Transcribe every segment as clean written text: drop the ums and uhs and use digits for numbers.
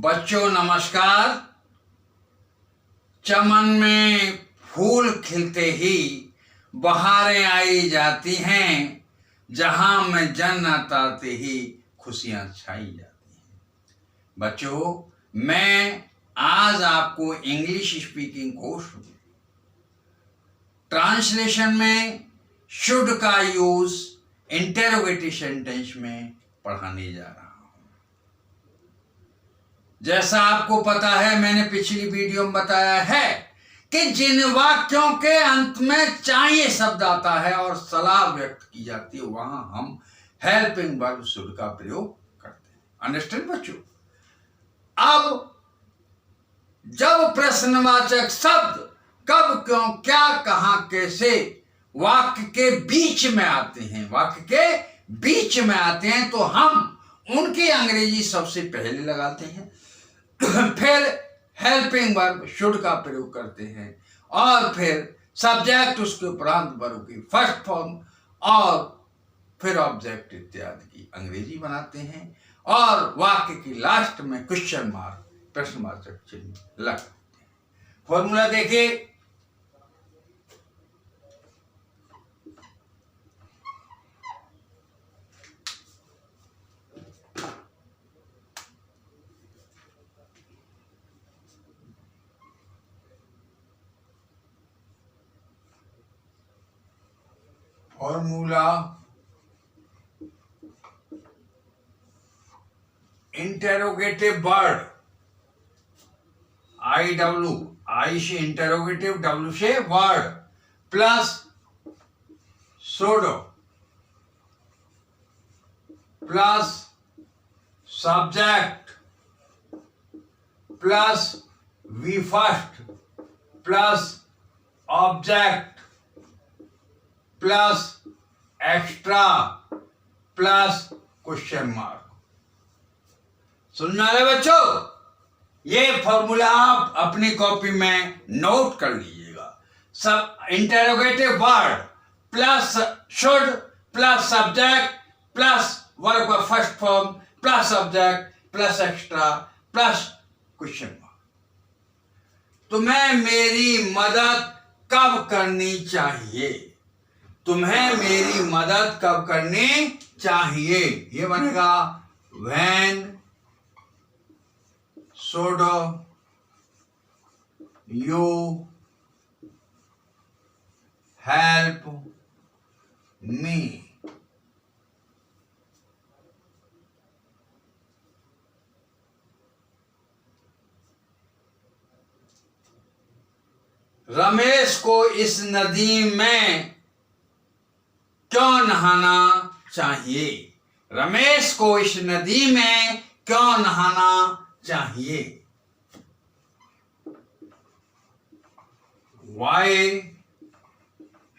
बच्चों नमस्कार। चमन में फूल खिलते ही बहारें आई जाती हैं, जहां में जन्नत आते ही खुशियां छाई जाती हैं। बच्चों, मैं आज आपको इंग्लिश स्पीकिंग कोर्स ट्रांसलेशन में शुड का यूज इंटरोगेटिव सेंटेंस में पढ़ाने जा रहा हूं। जैसा आपको पता है, मैंने पिछली वीडियो में बताया है कि जिन वाक्यों के अंत में चाहिए शब्द आता है और सलाह व्यक्त की जाती है, वहां हम हेल्पिंग वर्ब शुड का प्रयोग करते हैं। अंडरस्टैंड बच्चों? अब जब प्रश्नवाचक शब्द कब, क्यों, क्या, कहां, कैसे वाक्य के बीच में आते हैं, तो हम उनकी अंग्रेजी सबसे पहले लगाते हैं, फिर हेल्पिंग वर्ब शुड का प्रयोग करते हैं, और फिर सब्जेक्ट उसके उपरांत वर्ब की फर्स्ट फॉर्म, और फिर ऑब्जेक्ट इत्यादि की अंग्रेजी बनाते हैं, और वाक्य की लास्ट में क्वेश्चन मार्क, प्रश्नवाचक चिन्ह लगाते हैं। फॉर्मूला देखिए। फॉर्मूला इंटेरोगेटिव वर्ड, आई से इंटेरोगेटिव, डब्ल्यू से वर्ड, प्लस सोडो, plus subject, plus V first, plus object, plus extra, plus question mark. सुनना है बच्चों? ये फॉर्मूला आप अपनी कॉपी में नोट कर लीजिएगा। सब interrogative word plus should plus subject plus verb का first form plus object plus extra plus question mark. तुम्हें मेरी मदद कब करनी चाहिए? तुम्हें मेरी मदद कब करनी चाहिए? ये बनेगा when should you help me? Ramesh को इस नदी में क्यों नहाना चाहिए? रमेश को इस नदी में क्यों नहाना चाहिए? Why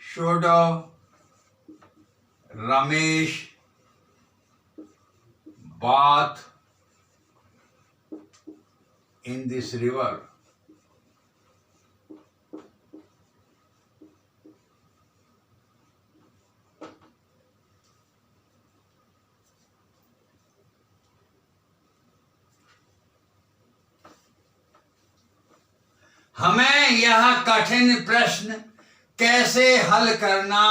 should Ramesh bath in this river? हमें यह कठिन प्रश्न कैसे हल करना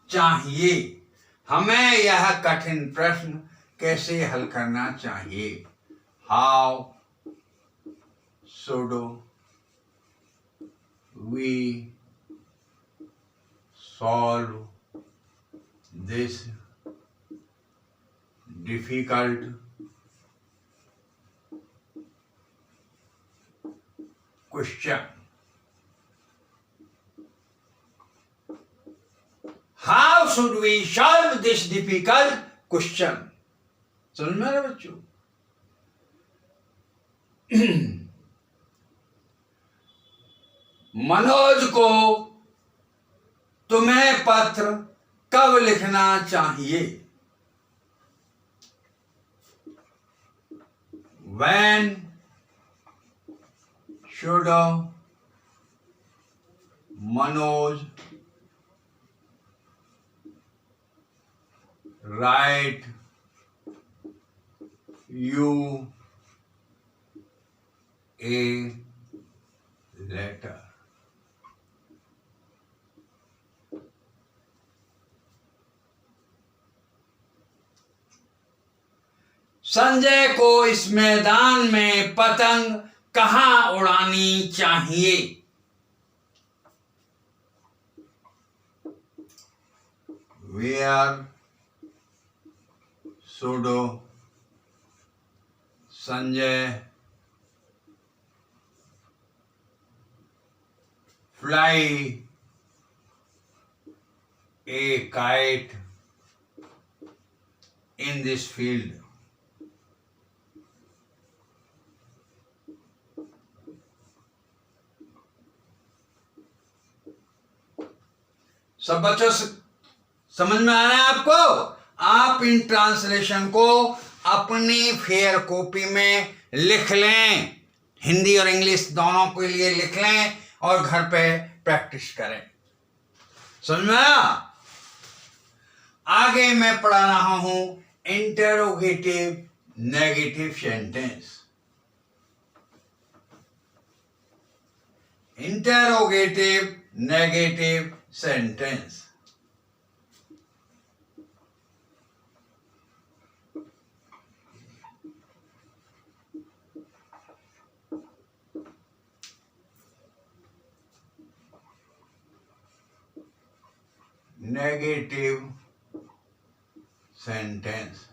चाहिए? हमें यह कठिन प्रश्न कैसे हल करना चाहिए? How should we solve this difficult question? How should we solve this difficult question? समझ में आ रहा बच्चों? मनोज को तुम्हें पत्र कब लिखना चाहिए? When should Manoj write you a letter. Sanjay को इस मैदान में पतंग कहाँ उड़ानी चाहिए? Where should Sanjay fly a kite in this field? सब बच्चों समझ में आ रहा है आपको? आप इन ट्रांसलेशन को अपनी फेयर कॉपी में लिख लें, हिंदी और इंग्लिश दोनों के लिए लिख लें और घर पे प्रैक्टिस करें। समझ में आया? आगे मैं पढ़ा रहा हूं interrogative negative sentence. Interrogative negative sentence. Negative sentence.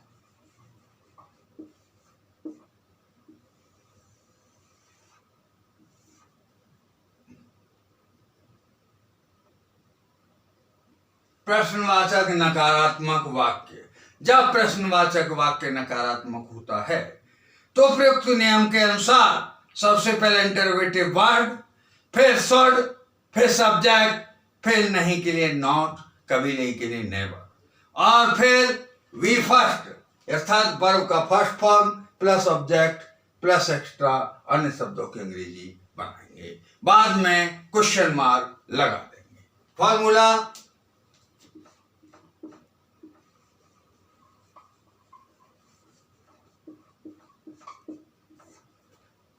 प्रश्नवाचक नकारात्मक वाक्य। जब प्रश्नवाचक वाक्य नकारात्मक होता है तो प्रयुक्त नियम के अनुसार सबसे पहले इंटरोगेटिव वर्ड, फिर शुड, फिर सब्जेक्ट, फिर नहीं के लिए नॉट, कभी नहीं के लिए नेवर, और फिर वी फर्स्ट अर्थात वर्ब का first form plus object plus extra अन्य शब्दों की अंग्रेजी बनाएंगे। बाद में क्वेश्चन मार्क लगा देंगे। Formula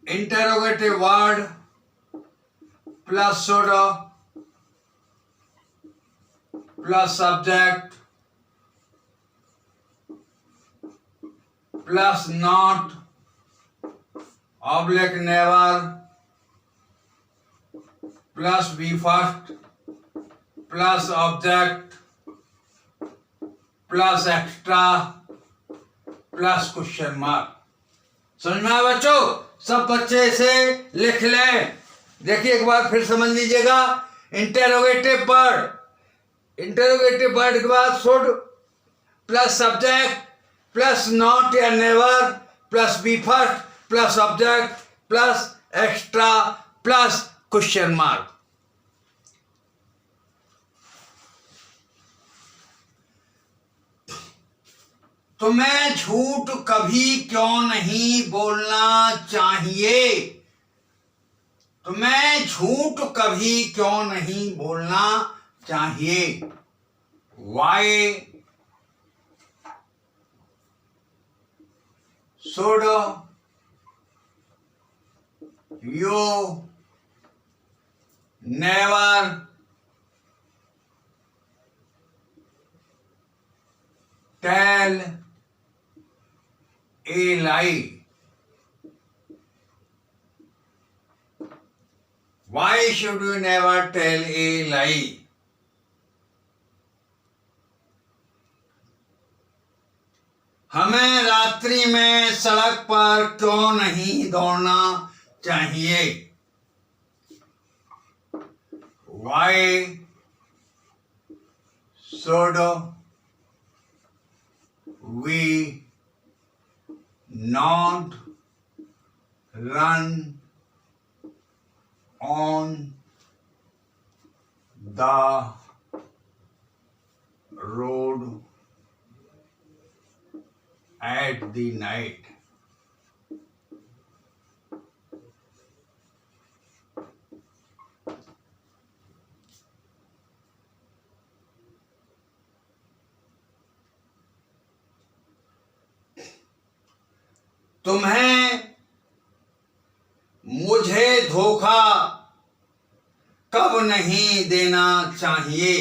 interrogative word plus should plus subject plus not oblique never plus B first plus object plus extra plus question mark. समझ में आया बच्चों? सब बच्चे इसे लिख लें। देखिए एक बार फिर समझ लीजिएगा। इंटेरोगेटिव वर्ड, इंटेरोगेटिव वर्ड के बाद should plus subject plus not या never plus B first plus object plus extra plus question mark. तुम्हें झूठ कभी क्यों नहीं बोलना चाहिए? तुम्हें झूठ कभी क्यों नहीं बोलना चाहिए? Why should you never tell a lie? Why should you never tell a lie? हमें रात्रि में सड़क पर क्यों नहीं दौड़ना चाहिए? Why should we not run on the road at the night? तुम्हें धोखा कब नहीं देना चाहिए?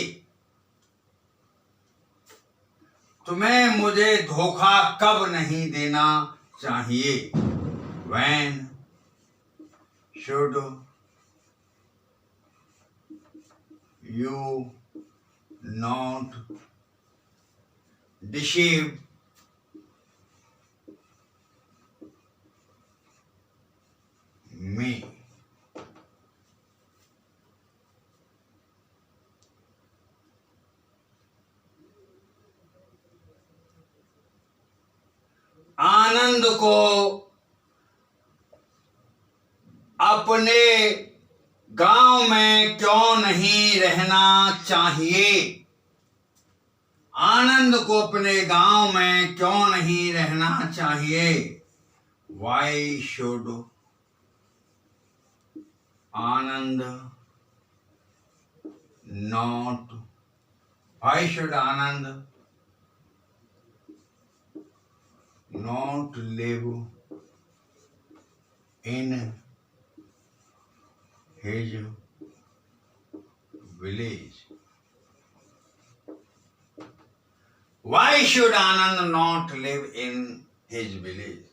तुम्हें मुझे धोखा कब नहीं देना चाहिए? When should you not deceive me? आनंद को अपने गांव में क्यों नहीं रहना चाहिए? आनंद को अपने गांव में क्यों नहीं रहना चाहिए? Why should Anand not? Why should Anand not live in his village? Why should Anand not live in his village?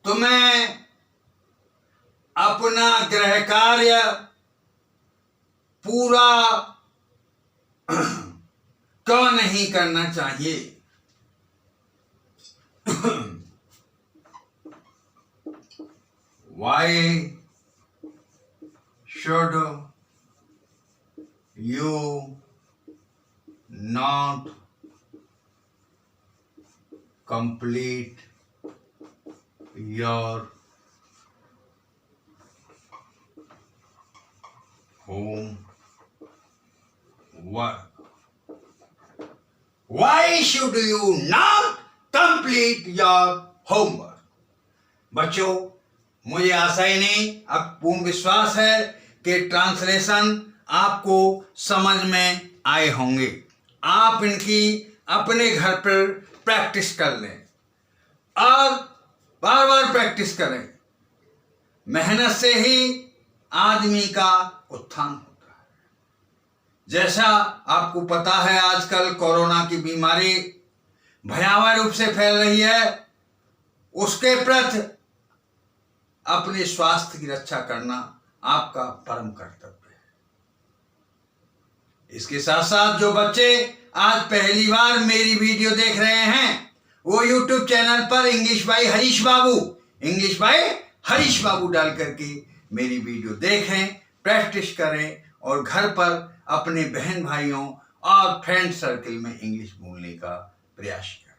तुम्हें अपना गृह कार्य पूरा क्यों नहीं करना चाहिए? Why should you not complete your homework? Why should you not complete your homework? बच्चों, मुझे आशा ही नहीं, अब पूर्ण विश्वास है कि ट्रांसलेशन आपको समझ में आए होंगे। आप इनकी अपने घर पर प्रैक्टिस कर लें और बार बार प्रैक्टिस करें। मेहनत से ही आदमी का उत्थान होता है। जैसा आपको पता है, आजकल कोरोना की बीमारी भयावह रूप से फैल रही है, उसके प्रति अपने स्वास्थ्य की रक्षा करना आपका परम कर्तव्य है। इसके साथ साथ जो बच्चे आज पहली बार मेरी वीडियो देख रहे हैं, वो YouTube चैनल पर इंग्लिश बाय हरीश बाबू डाल करके मेरी वीडियो देखें, प्रैक्टिस करें और घर पर अपने बहन भाइयों और फ्रेंड सर्कल में इंग्लिश बोलने का प्रयास करें।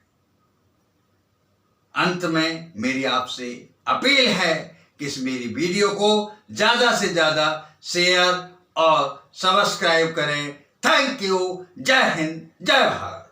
अंत में मेरी आपसे अपील है कि इस मेरी वीडियो को ज्यादा से ज्यादा शेयर और सब्सक्राइब करें। Thank you. जय हिंद, जय भारत।